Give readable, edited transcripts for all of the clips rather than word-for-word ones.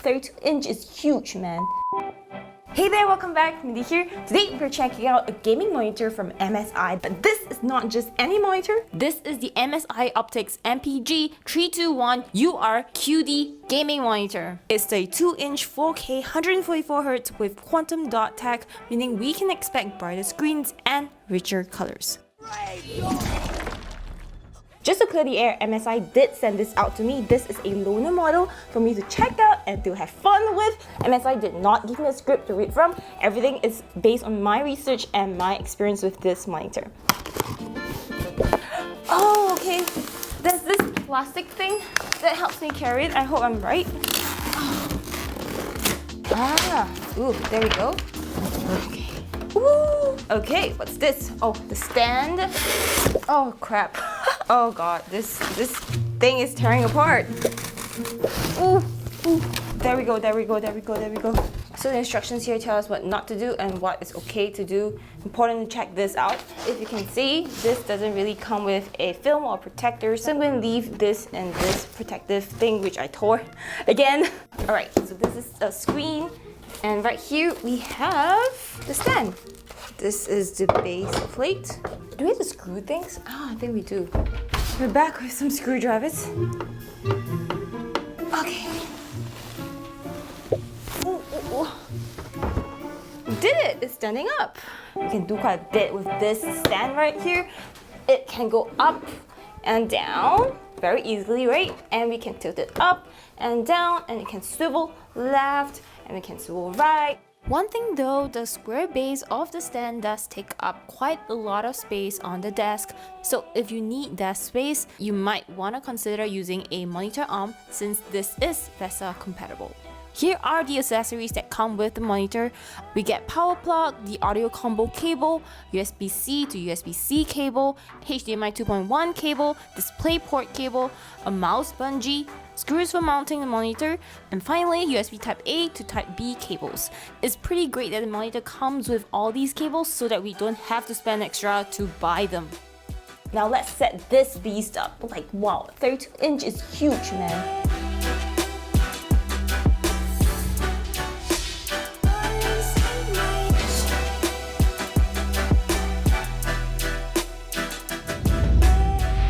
32-inch is huge, man. Hey there, welcome back, Mindy here. Today we're checking out a gaming monitor from MSI, but this is not just any monitor. This is the MSI Optix MPG321UR-QD gaming monitor. It's a 2-inch 4K 144Hz with quantum dot tech, meaning we can expect brighter screens and richer colors. Just to clear the air, MSI did send this out to me. This is a loaner model for me to check out and to have fun with. MSI did not give me a script to read from. Everything is based on my research and my experience with this monitor. Oh, okay. There's this plastic thing that helps me carry it. I hope I'm right. Ooh, there we go. Okay. Ooh, okay, what's this? Oh, the stand. Oh, crap. Oh god, this thing is tearing apart. Ooh, ooh. There we go. So the instructions here tell us what not to do and what is okay to do. Important to check this out. If you can see, this doesn't really come with a film or protector, so I'm going to leave this and this protective thing, which I tore again. Alright, so this is a screen, and right here we have the stand. This is the base plate. Do we have to screw things? I think we do. We're back with some screwdrivers. Okay. Ooh. We did it! It's standing up. You can do quite a bit with this stand right here. It can go up and down very easily, right? And we can tilt it up and down, and it can swivel left, and it can swivel right. One thing though, the square base of the stand does take up quite a lot of space on the desk, so if you need desk space, you might want to consider using a monitor arm since this is VESA compatible. Here are the accessories that come with the monitor. We get power plug, the audio combo cable, USB-C to USB-C cable, HDMI 2.1 cable, display port cable, a mouse bungee, screws for mounting the monitor, and finally USB Type A to Type B cables. It's pretty great that the monitor comes with all these cables so that we don't have to spend extra to buy them. Now let's set this beast up. Like wow, 32-inch is huge, man.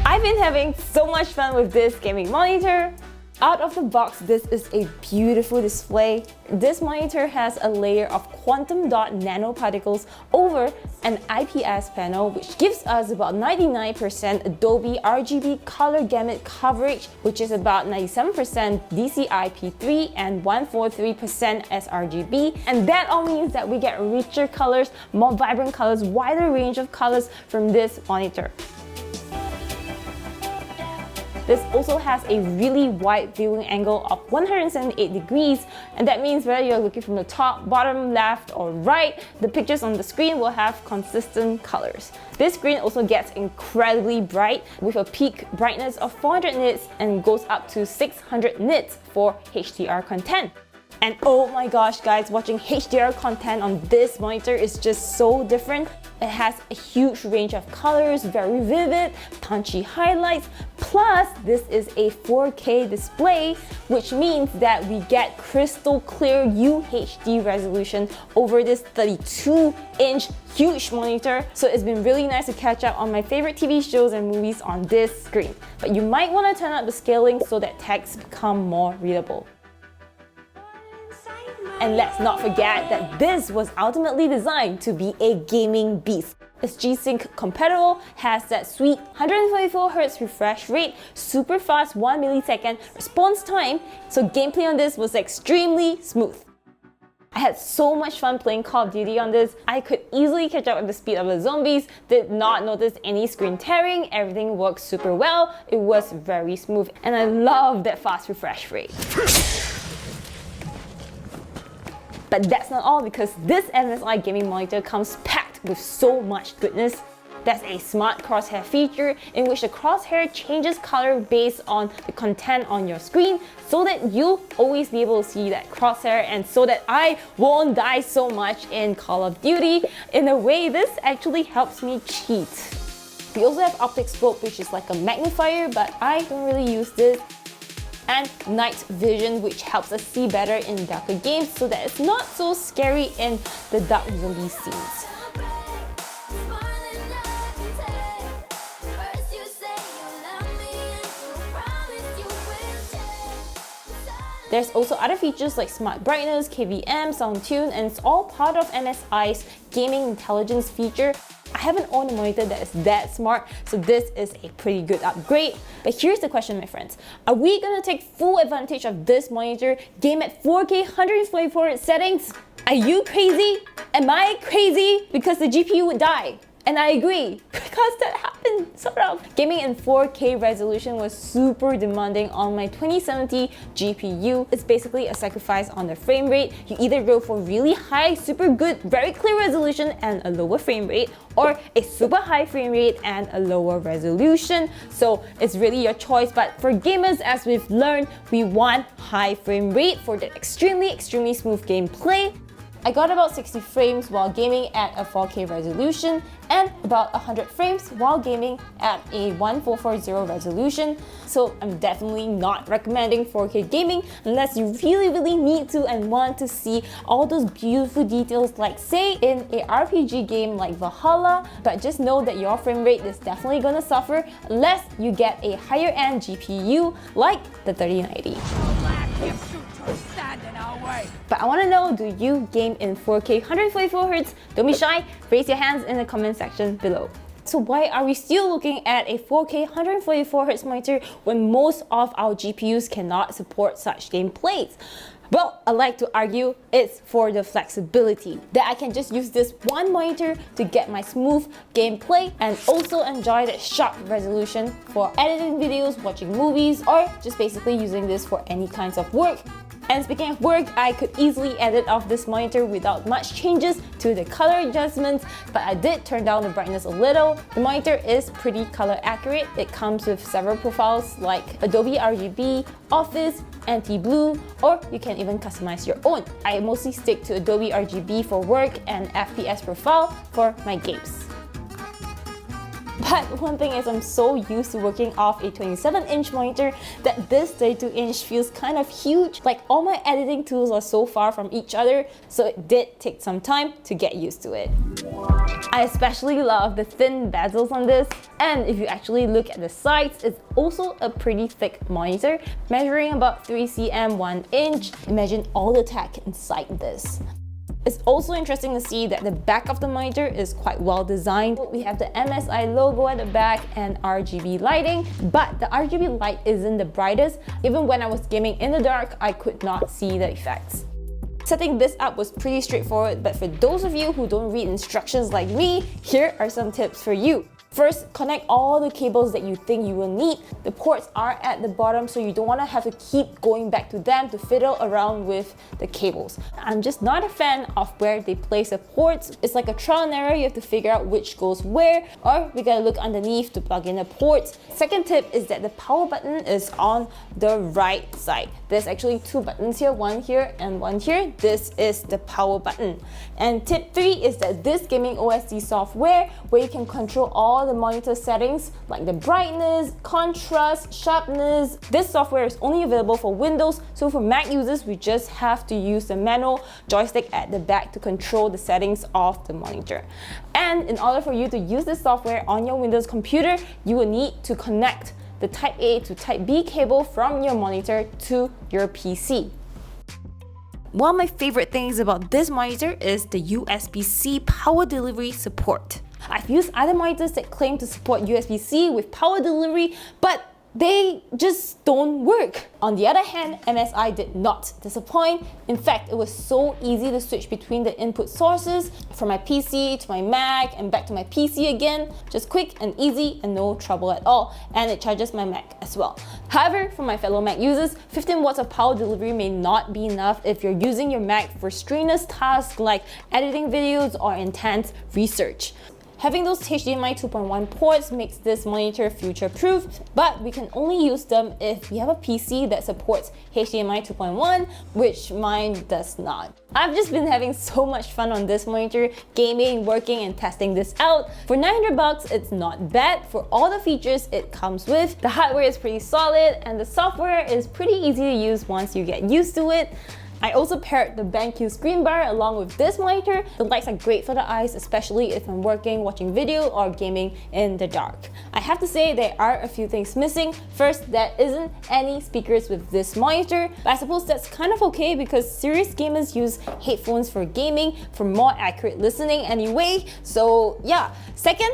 I've been having so much fun with this gaming monitor. Out of the box, this is a beautiful display. This monitor has a layer of quantum dot nanoparticles over an IPS panel, which gives us about 99% Adobe RGB color gamut coverage, which is about 97% DCI-P3 and 143% sRGB. And that all means that we get richer colors, more vibrant colors, wider range of colors from this monitor. This also has a really wide viewing angle of 178 degrees, and that means whether you're looking from the top, bottom, left, or right, the pictures on the screen will have consistent colors. This screen also gets incredibly bright with a peak brightness of 400 nits and goes up to 600 nits for HDR content. And oh my gosh guys, watching HDR content on this monitor is just so different. It has a huge range of colors, very vivid, punchy highlights, plus this is a 4K display, which means that we get crystal clear UHD resolution over this 32-inch huge monitor. So it's been really nice to catch up on my favorite TV shows and movies on this screen. But you might want to turn up the scaling so that text become more readable. And let's not forget that this was ultimately designed to be a gaming beast. It's G-Sync compatible, has that sweet 144Hz refresh rate, super fast 1 millisecond response time, so gameplay on this was extremely smooth. I had so much fun playing Call of Duty on this. I could easily catch up with the speed of the zombies, did not notice any screen tearing, everything worked super well, it was very smooth, and I love that fast refresh rate. But that's not all, because this MSI gaming monitor comes packed with so much goodness. There's a smart crosshair feature in which the crosshair changes color based on the content on your screen so that you'll always be able to see that crosshair, and so that I won't die so much in Call of Duty. In a way, this actually helps me cheat. We also have optic scope, which is like a magnifier, but I don't really use this. and night vision, which helps us see better in darker games so that it's not so scary in the dark zombie scenes. There's also other features like smart brightness, KVM, sound tune, and it's all part of MSI's gaming intelligence feature. I haven't owned a monitor that is that smart, so this is a pretty good upgrade. But here's the question, my friends. Are we gonna take full advantage of this monitor, game at 4K 144 settings? Are you crazy? Am I crazy? Because the GPU would die. And I agree, because that happened, sort of. Gaming in 4K resolution was super demanding on my 2070 GPU. It's basically a sacrifice on the frame rate. You either go for really high, super good, very clear resolution and a lower frame rate, or a super high frame rate and a lower resolution. So it's really your choice, but for gamers, as we've learned, we want high frame rate for the extremely smooth gameplay. I got about 60 frames while gaming at a 4K resolution and about 100 frames while gaming at a 1440 resolution. So I'm definitely not recommending 4K gaming unless you really need to and want to see all those beautiful details, like say in a RPG game like Valhalla, but just know that your frame rate is definitely gonna suffer unless you get a higher end GPU like the 3090. But I want to know, do you game in 4K 144Hz? Don't be shy, raise your hands in the comment section below. So why are we still looking at a 4K 144Hz monitor when most of our GPUs cannot support such gameplays? Well, I like to argue it's for the flexibility, that I can just use this one monitor to get my smooth gameplay and also enjoy that sharp resolution for editing videos, watching movies, or just basically using this for any kinds of work. And speaking of work, I could easily edit off this monitor without much changes to the color adjustments, but I did turn down the brightness a little. The monitor is pretty color accurate. It comes with several profiles like Adobe RGB, Office, anti-blue, or you can even customize your own. I mostly stick to Adobe RGB for work and FPS profile for my games. But one thing is, I'm so used to working off a 27-inch monitor that this 32-inch feels kind of huge. Like, all my editing tools are so far from each other, so it did take some time to get used to it. I especially love the thin bezels on this, and if you actually look at the sides, it's also a pretty thick monitor, measuring about 3 cm 1 inch. Imagine all the tech inside this. It's also interesting to see that the back of the monitor is quite well designed. We have the MSI logo at the back and RGB lighting, but the RGB light isn't the brightest. Even when I was gaming in the dark, I could not see the effects. Setting this up was pretty straightforward, but for those of you who don't read instructions like me, here are some tips for you. First, connect all the cables that you think you will need. The ports are at the bottom, so you don't want to have to keep going back to them to fiddle around with the cables. I'm just not a fan of where they place the ports. It's like a trial and error. You have to figure out which goes where, or we gotta look underneath to plug in the ports. Second tip is that the power button is on the right side. There's actually two buttons here, one here and one here. This is the power button. And tip 3 is that this gaming OSD software, where you can control all the monitor settings like the brightness, contrast, sharpness. This software is only available for Windows, so for Mac users, we just have to use the manual joystick at the back to control the settings of the monitor. And in order for you to use this software on your Windows computer, you will need to connect the Type A to Type B cable from your monitor to your PC. One of my favorite things about this monitor is the USB-C power delivery support. I've used other monitors that claim to support USB-C with power delivery, but they just don't work. On the other hand, MSI did not disappoint. In fact, it was so easy to switch between the input sources from my PC to my Mac and back to my PC again. Just quick and easy and no trouble at all. And it charges my Mac as well. However, for my fellow Mac users, 15 watts of power delivery may not be enough if you're using your Mac for strenuous tasks like editing videos or intense research. Having those HDMI 2.1 ports makes this monitor future-proof, but we can only use them if we have a PC that supports HDMI 2.1, which mine does not. I've just been having so much fun on this monitor, gaming, working, and testing this out. For 900 bucks, it's not bad for all the features it comes with. The hardware is pretty solid, and the software is pretty easy to use once you get used to it. I also paired the BenQ screen bar along with this monitor. The lights are great for the eyes, especially if I'm working, watching video, or gaming in the dark. I have to say there are a few things missing. First, there isn't any speakers with this monitor, but I suppose that's kind of okay because serious gamers use headphones for gaming for more accurate listening anyway, so yeah. Second,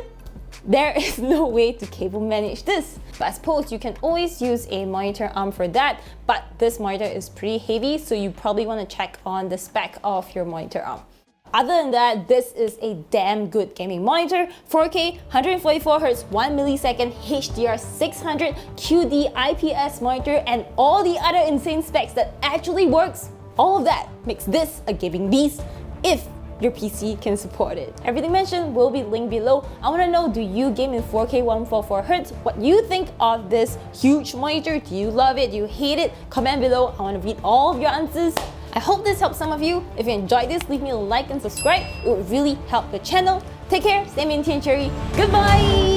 there is no way to cable manage this. But I suppose you can always use a monitor arm for that, but this monitor is pretty heavy, so you probably want to check on the spec of your monitor arm. Other than that, this is a damn good gaming monitor. 4K, 144Hz, 1 millisecond, HDR 600, QD, IPS monitor, and all the other insane specs that actually works. All of that makes this a gaming beast if your PC can support it. Everything mentioned will be linked below. I want to know, do you game in 4K 144Hz? What you think of this huge monitor? Do you love it? Do you hate it? Comment below. I want to read all of your answers. I hope this helps some of you. If you enjoyed this, leave me a like and subscribe. It would really help the channel. Take care, stay minty and cherry. Goodbye!